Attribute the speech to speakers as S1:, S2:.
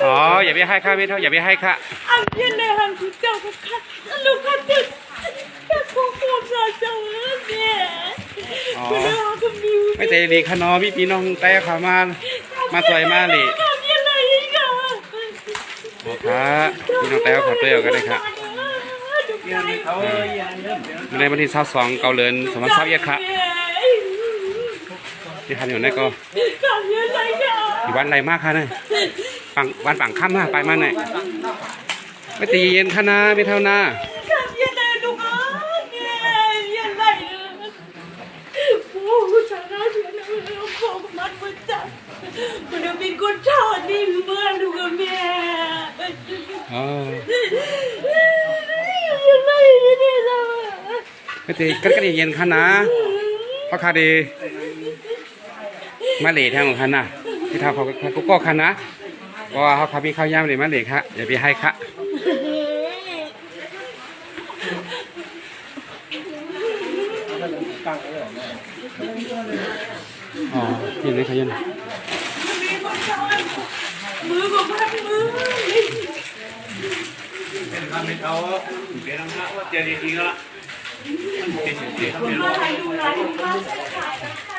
S1: อ๋ออย่าไปให้ข้าไม่เท่าอย่าไปให้ข้า
S2: อันนี้ในหันคุณเจ้าค่ะลูกค้าจะของผมจะเจอเนี่ยคุณเจ้าก็มี
S1: ไม่แต่ดีขนอพี่น้องแต่ขามาต่อยมาเลยโอ้ค่ะพี่น้องแต่ขอเตือนกันเลยค่ะในวันที่22เกาเลิน2021ค่ะที่ทำอยู่นั่นก็อยู่บ้านไรมากค่ะเนี่ยบ้านปังค่ำมาไปมาไหนไม่ตีเย็นค่ะนะไม่เท่านา
S2: มันเป็นคนชอบนี่เมื่อลูกแม่
S1: ไม่ตีก็เย็นค่ะนะเพราะคาดีมาเหล่แทงของคันนะที่ทำเขาก็คันนะเพราะว่าเขามีข้าวย่างเลยมาเหล่ค่ะอย่าไปให้ค่ะอ๋อยินดีค่ะยิน
S2: มือของพันมือ
S3: ทำให้เขาเป็นน้ำหนักว่าเจดีย์จริงแล้ว
S2: มาให้ดูแลลูกค้าใช่ไหม